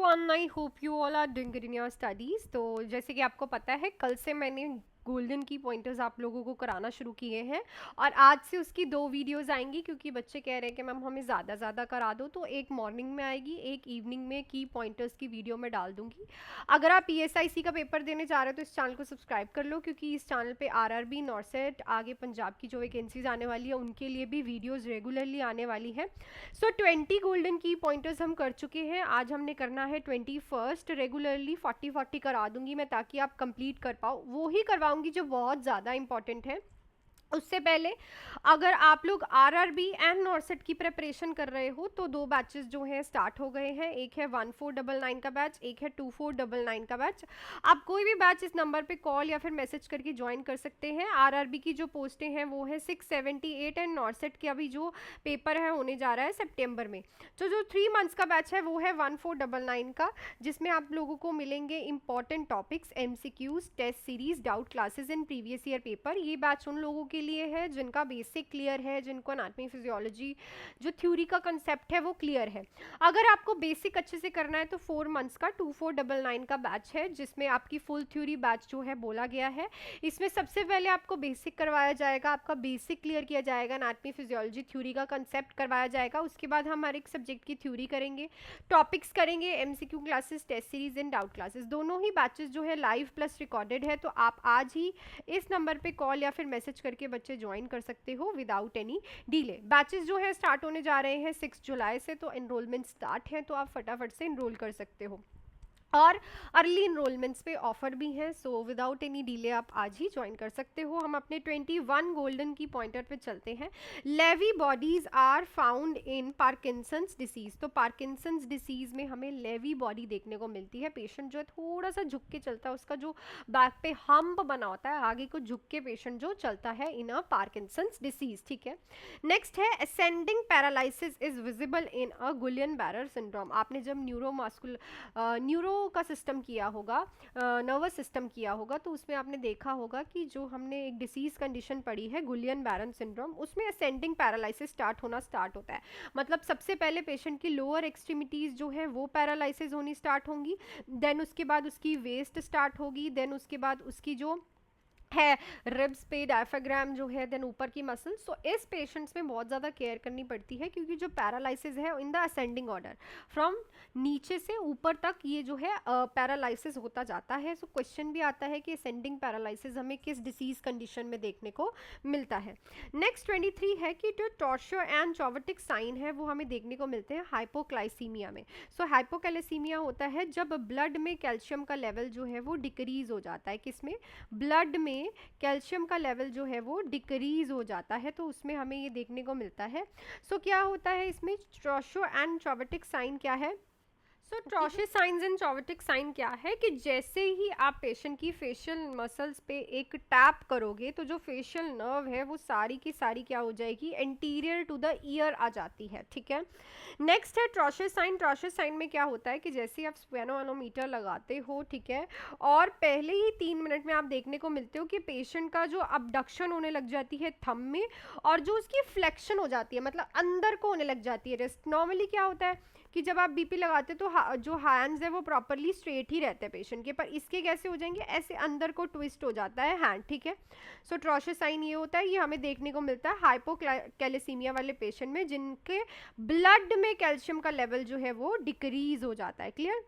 everyone, I hope you all are doing good in your studies। तो जैसे कि आपको पता है कल से मैंने गोल्डन की पॉइंटर्स आप लोगों को कराना शुरू किए हैं और आज से उसकी 2 वीडियोस आएंगी क्योंकि बच्चे कह रहे हैं कि मैम हमें ज़्यादा करा दो। तो एक मॉर्निंग में आएगी, एक इवनिंग में की पॉइंटर्स की वीडियो में डाल दूंगी। अगर आप पीएसआईसी का पेपर देने जा रहे हो तो इस चैनल को सब्सक्राइब कर लो क्योंकि इस चैनल पे आरआरबी, नॉर्सेट, आगे पंजाब की जो वैकेंसीज आने वाली है उनके लिए भी वीडियोज़ रेगुलरली आने वाली है। सो 20 गोल्डन की पॉइंटर्स हम कर चुके हैं, आज हमने करना है 21st। रेगुलरली 40 करा दूंगी मैं ताकि आप कंप्लीट कर पाओ, वो ही करवाऊंगी जो बहुत ज़्यादा इंपॉर्टेंट है। उससे पहले अगर आप लोग आरआरबी एंड नॉर्सेट की प्रिपरेशन कर रहे हो तो 2 बैचेस जो हैं स्टार्ट हो गए हैं। एक है 1499 का बैच, एक है 2499 का बैच। आप कोई भी बैच इस नंबर पे कॉल या फिर मैसेज करके ज्वाइन कर सकते हैं। आरआरबी की जो पोस्टें हैं वो है 678 एंड नॉर्सेट के अभी जो पेपर है होने जा रहा है सितंबर में। तो जो 3 मंथ्स का बैच है वो है 1499 का, जिसमें आप लोगों को मिलेंगे important topics, MCQs, test series, doubt classes in previous year paper. ये बैच उन लोगों के लिए है जिनका बेसिक क्लियर है, जिनको एनाटॉमी फिजियोलॉजी जो थ्योरी का कंसेप्ट है वो क्लियर है। अगर आपको बेसिक अच्छे से करना है तो 4 मंथ्स का 2499 का बैच है जिसमें आपकी फुल थ्योरी बैच जो है बोला गया है। इसमें सबसे पहले आपको बेसिक करवाया जाएगा, आपका बेसिक क्लियर किया जाएगा, एनाटॉमी फिजियोलॉजी थ्योरी का कंसेप्ट करवाया जाएगा। उसके बाद हम हर एक सब्जेक्ट की थ्योरी करेंगे, टॉपिक्स करेंगे, MCQ classes, test series and doubt classes. दोनों ही बैचेस जो है लाइव प्लस रिकॉर्डेड है, तो आप आज ही इस नंबर पे कॉल या फिर मैसेज करके बच्चे ज्वाइन कर सकते हो विदाउट एनी डिले। बैचेस जो है स्टार्ट होने जा रहे हैं 6 जुलाई से, तो एनरोलमेंट स्टार्ट है, तो आप फटाफट से एनरोल कर सकते हो। और अर्ली इनरोलमेंट्स पे ऑफर भी हैं, सो विदाउट एनी डिले आप आज ही ज्वाइन कर सकते हो। हम अपने 21 गोल्डन की पॉइंटर पे चलते हैं। Lewy bodies are found in Parkinson's disease. तो पार्किंसंस डिसीज में हमें लेवी बॉडी देखने को मिलती है। पेशेंट जो है थोड़ा सा झुक के चलता है, उसका जो बैक पे हम्प बना होता है आगे को झुक के पेशेंट जो चलता है इन अ पार्किंसंस डिसीज। ठीक है, नेक्स्ट है ascending paralysis is visible in a Guillain Barre syndrome. आपने जब न्यूरो का सिस्टम किया होगा, नर्वस सिस्टम किया होगा, तो उसमें आपने देखा होगा कि जो हमने एक डिसीज कंडीशन पढ़ी है गुलियन बैरन सिंड्रोम, उसमें असेंडिंग पैरालिसिस स्टार्ट होता है। मतलब सबसे पहले पेशेंट की लोअर एक्सट्रीमिटीज जो है वो पैरालिसिस होनी स्टार्ट होंगी, देन उसके बाद उसकी वेस्ट स्टार्ट होगी, देन उसके बाद उसकी जो है रिब्स पे डायफ्राग्राम जो है, देन ऊपर की मसल्स। सो इस पेशेंट्स में बहुत ज़्यादा केयर करनी पड़ती है क्योंकि जो पैरालिसिस है in the ascending order, from नीचे से ऊपर तक ये जो है पैरालिसिस होता जाता है। सो क्वेश्चन भी आता है कि असेंडिंग पैरालिसिस हमें किस डिसीज कंडीशन में देखने को मिलता है। नेक्स्ट 23 है कि जो टॉर्शियो एंड चॉवर्टिक साइन है वो हमें देखने को मिलते हैं हाइपोक्लाइसीमिया में। सो हाइपोक्लाइसीमिया होता है जब ब्लड में कैल्शियम का लेवल जो है वो डिक्रीज हो जाता है। किसमें? ब्लड में कैल्शियम का लेवल जो है वो डिक्रीज हो जाता है, तो उसमें हमें ये देखने को मिलता है। सो क्या होता है इसमें? ट्रॉशो एंड चॉवर्टिक साइन क्या है? सो ट्रॉशिस साइंस एंड चॉवर्टिक साइन क्या है कि जैसे ही आप पेशेंट की फेशियल मसल्स पे एक टैप करोगे तो जो फेशियल नर्व है वो सारी की सारी क्या हो जाएगी? एंटीरियर टू द ईयर आ जाती है। ठीक है, नेक्स्ट है ट्रॉशिस साइन। ट्रॉशिस साइन में क्या होता है कि जैसे आप स्पेनोमीटर लगाते हो, ठीक है, और पहले ही 3 मिनट में आप देखने को मिलते हो कि पेशेंट का जो अबडक्शन होने लग जाती है थंब में, और जो उसकी फ्लेक्शन हो जाती है मतलब अंदर को होने लग जाती है रेस्ट। नॉर्मली क्या होता है कि जब आप बीपी लगाते तो जो हैंड्स है वो प्रॉपरली स्ट्रेट ही रहते हैं पेशेंट के, पर इसके कैसे हो जाएंगे? ऐसे अंदर को ट्विस्ट हो जाता है हैंड। ठीक है, सो ट्रॉशिस साइन ये होता है, ये हमें देखने को मिलता है हाइपोकैलेसीमिया वाले पेशेंट में जिनके ब्लड में कैल्शियम का लेवल जो है वो डिक्रीज हो जाता है। क्लियर?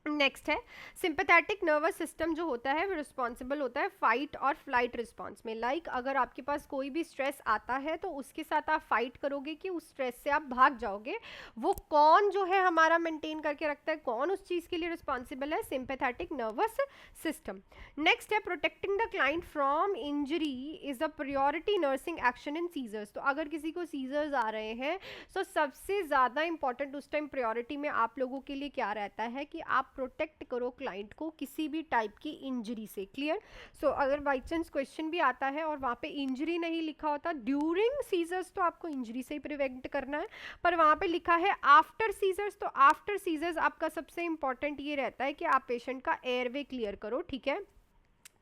नेक्स्ट है सिंपैथेटिक नर्वस सिस्टम जो होता है वो रिस्पॉन्सिबल होता है फाइट और फ्लाइट रिस्पॉन्स में। लाइक अगर आपके पास कोई भी स्ट्रेस आता है तो उसके साथ आप फाइट करोगे कि उस स्ट्रेस से आप भाग जाओगे। वो कौन जो है हमारा मेंटेन करके रखता है, कौन उस चीज़ के लिए रिस्पॉन्सिबल है? Sympathetic nervous system. नेक्स्ट है protecting the client from injury is a priority nursing action in seizures. तो अगर किसी को सीजर्स आ रहे हैं तो सबसे ज़्यादा इंपॉर्टेंट उस टाइम प्रायोरिटी में आप लोगों के लिए क्या रहता है कि आप प्रोटेक्ट करो क्लाइंट को किसी भी टाइप की इंजरी से। क्लियर? सो अगर बाई चांस क्वेश्चन भी आता है और वहाँ पे इंजरी नहीं लिखा होता ड्यूरिंग सीजर्स तो आपको इंजरी से ही प्रिवेंट करना है, पर वहाँ पे लिखा है आफ्टर सीजर्स, तो आफ्टर सीजर्स आपका सबसे इंपॉर्टेंट ये रहता है कि आप पेशेंट का एयरवे क्लियर करो। ठीक है,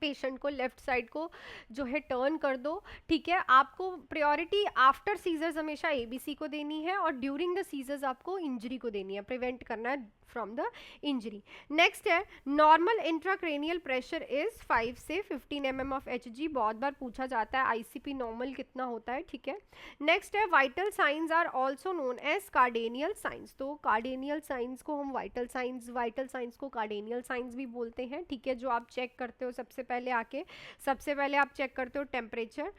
पेशेंट को लेफ्ट साइड को जो है टर्न कर दो, ठीक है। आपको प्रायोरिटी आफ्टर सीजर्स हमेशा एबीसी को देनी है और ड्यूरिंग द सीजर्स आपको इंजरी को देनी है, प्रिवेंट करना है फ्रॉम द इंजरी। नेक्स्ट है नॉर्मल इंट्राक्रेनियल प्रेशर इज 5 से 15 mm ऑफ एचजी, बहुत बार पूछा जाता है आईसीपी नॉर्मल कितना होता है, ठीक है। नेक्स्ट है vital signs are also known as cardinal signs, तो कार्डेनियल साइंस को हम वाइटल साइंस को कार्डेनियल साइंस भी बोलते हैं, ठीक है। जो आप चेक करते हो सबसे पहले आप चेक करते हो temperature,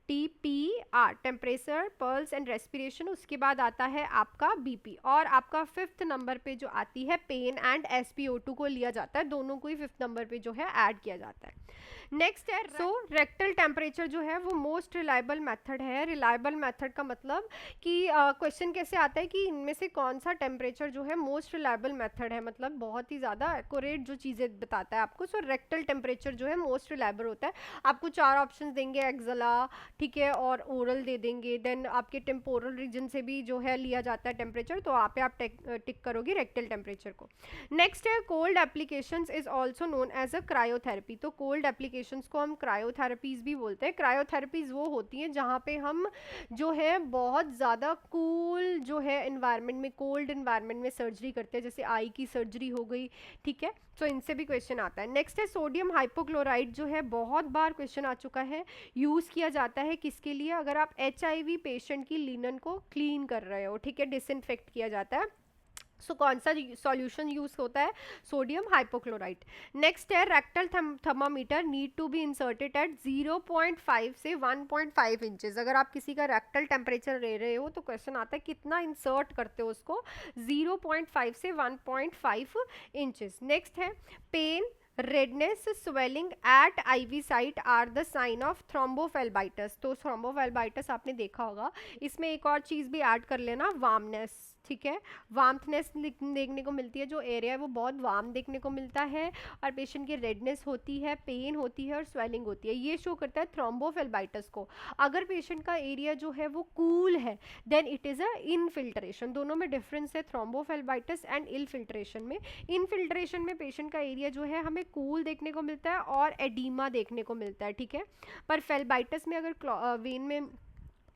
TPR temperature, pulse and respiration, उसके बाद आता है आपका बीपी, और आपका 5th नंबर पे जो आती है पेन एंड SpO2 को लिया जाता है, दोनों को ही 5th नंबर पे जो है ऐड किया जाता है। नेक्स्ट है रेक्टल टेम्परेचर जो है वो मोस्ट रिलायबल मेथड है। रिलायबल मेथड का मतलब कि क्वेश्चन कैसे आता है कि इनमें से कौन सा टेम्परेचर जो है मोस्ट रिलायबल मेथड है, मतलब बहुत ही ज़्यादा एक्यूरेट जो चीज़ें बताता है आपको। सो रेक्टल टेम्परेचर जो है मोस्ट रिलायबल होता है। आपको 4 ऑप्शन देंगे, एक्सला, ठीक है, और ओरल दे देंगे, देन आपके टेम्पोरल रीजन से भी जो है लिया जाता है टेम्परेचर, तो आप टिक करोगे रेक्टल टेम्परेचर को। नेक्स्ट है cold applications is also known as a cryotherapy, तो कोल्ड एप्लीकेशंस को हम क्रायोथेरेपीज भी बोलते हैं। क्रायोथेरेपीज वो होती हैं जहाँ पे हम जो है बहुत ज़्यादा कूल जो है एनवायरनमेंट में, कोल्ड एनवायरनमेंट में सर्जरी करते हैं, जैसे आई की सर्जरी हो गई, ठीक है। तो इनसे भी क्वेश्चन आता है। नेक्स्ट है सोडियम हाइपोक्लोराइड, जो है बहुत बार क्वेश्चन आ चुका है, यूज़ किया जाता है किसके लिए, अगर आप HIV पेशेंट की लिनन को क्लीन कर रहे हो, ठीक है, डिसइंफेक्ट किया जाता है। सो कौन सा सॉल्यूशन यूज होता है, सोडियम हाइपोक्लोराइट। नेक्स्ट है rectal thermometer need to be inserted at 0.5 से 1.5 इंचेस, अगर आप किसी का रेक्टल टेम्परेचर ले रहे हो तो क्वेश्चन आता है कितना इंसर्ट करते हो उसको, 0.5 से 1.5 इंचेस। नेक्स्ट है pain, redness, swelling at IV site are the sign of thrombophlebitis, तो थ्रोम्बोफेल्बाइटिस आपने देखा होगा। इसमें एक और चीज़ भी ऐड कर लेना, वार्मनेस, ठीक है, वार्मथनेस देखने को मिलती है, जो एरिया है वो बहुत वार्म देखने को मिलता है, और पेशेंट की रेडनेस होती है, पेन होती है और स्वेलिंग होती है, ये शो करता है थ्रोम्बोफेल्बाइटिस को। अगर पेशेंट का एरिया जो है वो कूल है then it is a infiltration, दोनों में डिफरेंस है थ्रोम्बोफेल्बाइटिस एंड इनफिल्ट्रेशन में। इनफिल्ट्रेशन में पेशेंट का एरिया जो है हमें कूल देखने को मिलता है और एडीमा देखने को मिलता है, ठीक है। पर फेल्बाइटिस में अगर वेन में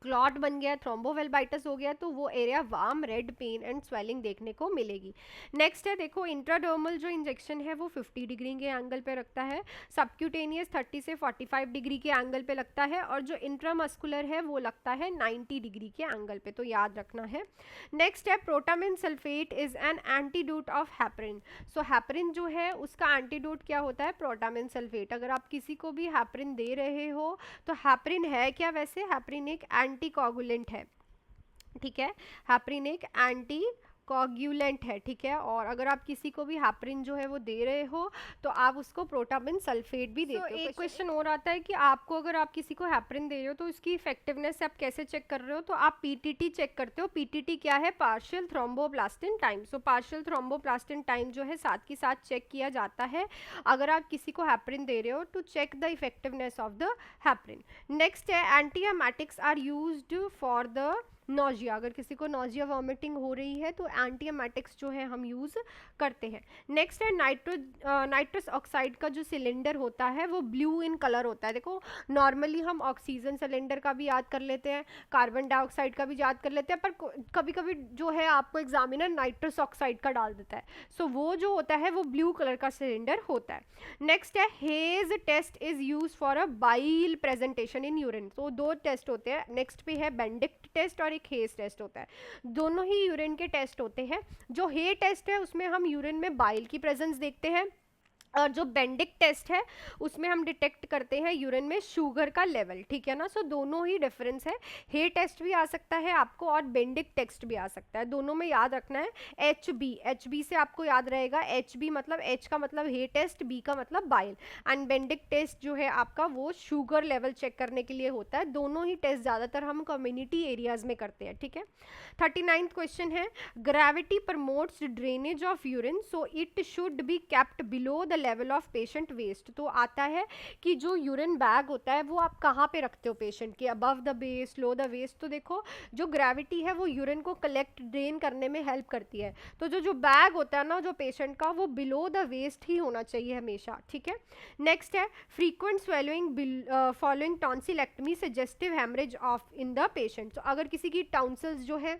क्लॉट बन गया, थ्रोम्बोफेल्बाइटिस हो गया, तो वो area warm, red, pain and swelling देखने को मिलेगी। नेक्स्ट है देखो इंट्राडर्मल जो इंजेक्शन है वो 50 डिग्री के एंगल पे रखता है, सबक्यूटेनियस 30 से 45 डिग्री के एंगल पे लगता है, और जो इंट्रामस्कुलर है वो लगता है 90 डिग्री के एंगल पे, तो याद रखना है। नेक्स्ट है protamine sulphate is an antidote of heparin, so heparin जो है उसका एंटीडोट क्या होता है, प्रोटामिन सल्फेट। अगर आप किसी को भी हैपरिन दे रहे हो तो हैपरिन है क्या, वैसे हैपरिन एक एंटीकोगुलेंट है, ठीक है, हैपरिन एक एंटी कोगुलेंट है, ठीक है। और अगर आप किसी को भी हैपरिन जो है वो दे रहे हो तो आप उसको प्रोटामिन सल्फेट भी देते हो। एक क्वेश्चन और आता है कि आपको अगर आप किसी को हैपरिन दे रहे हो तो उसकी इफेक्टिवनेस आप कैसे चेक कर रहे हो, तो आप PTT चेक करते हो। PTT क्या है, partial thromboplastin time, so partial thromboplastin time जो है साथ के साथ चेक किया जाता है अगर आप किसी को हैपरिन दे रहे हो, to check the effectiveness of the heparin. Next है antiemetics are used for the nausea, अगर किसी को नोजिया वॉमिटिंग हो रही है तो एंटीएमेटिक्स जो है हम यूज़ करते हैं। नेक्स्ट है नाइट्रस ऑक्साइड का जो सिलेंडर होता है वो ब्लू इन कलर होता है। देखो नॉर्मली हम ऑक्सीजन सिलेंडर का भी याद कर लेते हैं, कार्बन डाइऑक्साइड का भी याद कर लेते हैं, पर कभी कभी जो है आपको एग्जामिनर नाइट्रस ऑक्साइड का डाल देता है, सो वो जो होता है वो ब्लू कलर का सिलेंडर होता है। नेक्स्ट है Hay's test is use for a bile presentation in urine, तो 2 टेस्ट होते हैं। नेक्स्ट पे है बेंडिक्ट टेस्ट और एक हेज टेस्ट होता है, दोनों ही यूरिन के टेस्ट होते हैं। जो हे टेस्ट है उसमें हम यूरिन में बाइल की प्रेजेंस देखते हैं, और जो बेंडिक टेस्ट है उसमें हम डिटेक्ट करते हैं यूरिन में शुगर का लेवल, ठीक है ना। सो दोनों ही डिफरेंस है, हे टेस्ट भी आ सकता है आपको और बेंडिक टेस्ट भी आ सकता है, दोनों में याद रखना है HB से आपको याद रहेगा, HB मतलब H का मतलब हे टेस्ट, B का मतलब बाइल, एंड बेंडिक टेस्ट जो है आपका वो शुगर लेवल चेक करने के लिए होता है। दोनों ही टेस्ट ज़्यादातर हम कम्युनिटी एरियाज में करते हैं, ठीक है। 39th क्वेश्चन है gravity promotes drainage of urine, so it should be kept below the level of patient waist. तो आता है कि जो यूरिन बैग होता है वो आप कहाँ पे रखते हो पेशेंट के, above the base, low the waist. तो देखो जो ग्रेविटी है वो यूरिन को कलेक्ट ड्रेन करने में हेल्प करती है। तो जो जो बैग होता है ना जो पेशेंट का, वो बिलो द वेस्ट ही होना चाहिए हमेशा, ठीक है। नेक्स्ट है frequent swallowing following tonsillectomy suggestive haemorrhage of in the patient. तो अगर किसी की टॉन्सिल्स जो है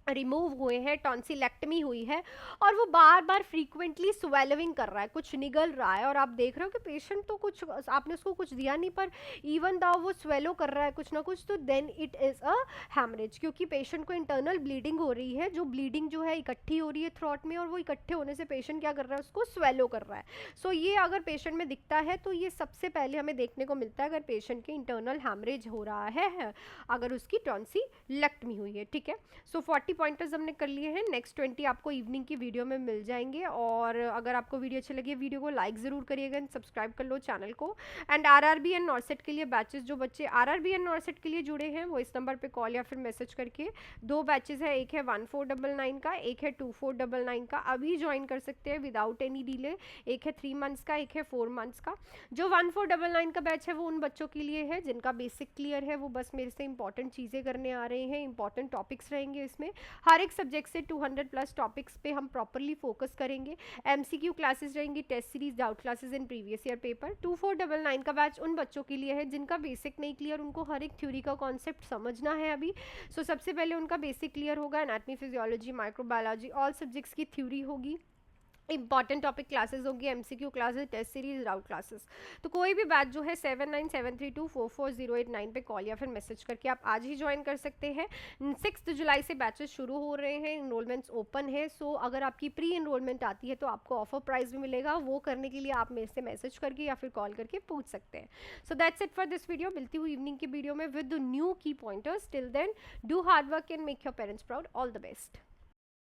रिमूव हुए हैं, टॉन्सिलेक्टमी हुई है और वो बार बार फ्रीक्वेंटली स्वेलिंग कर रहा है, कुछ निगल रहा है, और आप देख रहे हो कि पेशेंट तो कुछ, आपने उसको कुछ दिया नहीं पर इवन दाउ वो स्वेलो कर रहा है कुछ ना कुछ, तो then it is a haemorrhage, क्योंकि पेशेंट को इंटरनल ब्लीडिंग हो रही है। जो ब्लीडिंग जो है इकट्ठी हो रही है थ्रोट में, और वो इकट्ठे होने से पेशेंट क्या कर रहा है, उसको स्वेलो कर रहा है। सो ये अगर पेशेंट में दिखता है तो ये सबसे पहले हमें देखने को मिलता है अगर पेशेंट के इंटरनल हैमरेज हो रहा है अगर उसकी टॉन्सिलेक्टमी हुई है, ठीक है। सो 40 पॉइंटर्स हमने कर लिए हैं। नेक्स्ट 20 आपको इवनिंग की वीडियो में मिल जाएंगे। और अगर आपको वीडियो अच्छी लगी, वीडियो को लाइक ज़रूर करिएगा, सब्सक्राइब कर लो चैनल को। एंड आरआरबी एंड नॉर्सेट के लिए बैचेस, जो बच्चे आरआरबी एंड नॉर्सेट के लिए जुड़े हैं वो इस नंबर पे कॉल या फिर मैसेज करके, 2 बैचेस है, एक है 1499 का, एक है 2499 का, अभी ज्वाइन कर सकते हैं विदाउट एनी डिले। एक है 3 मंथ्स का, एक है 4 मंथ्स का। जो 1499 का बैच है वो उन बच्चों के लिए है जिनका बेसिक क्लियर है, वो बस मेरे से इंपॉर्टेंट चीज़ें करने आ रहे हैं, इंपॉर्टेंट टॉपिक्स रहेंगे इसमें। हर एक सब्जेक्ट से 200 प्लस टॉपिक्स पे हम प्रॉपरली फोकस करेंगे। एमसीक्यू क्लासेस रहेंगी, test series, doubt classes in previous year paper. 2499 का बैच उन बच्चों के लिए है जिनका बेसिक नहीं क्लियर, उनको हर एक थ्योरी का कॉन्सेप्ट समझना है अभी। सो सबसे पहले उनका बेसिक क्लियर होगा, anatomy, physiology, microbiology, all subjects की थ्योरी होगी, इंपॉर्टेंट टॉपिक क्लासेस होगी, MCQ classes, test series, doubt classes. तो कोई भी बैच जो है 7973244089 पे कॉल या फिर मैसेज करके आप आज ही ज्वाइन कर सकते हैं। 6 जुलाई से बैचेस शुरू हो रहे हैं, इनरोलमेंट्स ओपन है। सो अगर आपकी प्री इनरोलमेंट आती है तो आपको ऑफर प्राइस भी मिलेगा, वो करने के लिए आप मेरे से मैसेज करके या फिर कॉल करके पूछ सकते हैं। So that's it for this video. मिलती हुई इवनिंग की वीडियो में with new key pointers. Till then do hard work and make your parents proud. All the best.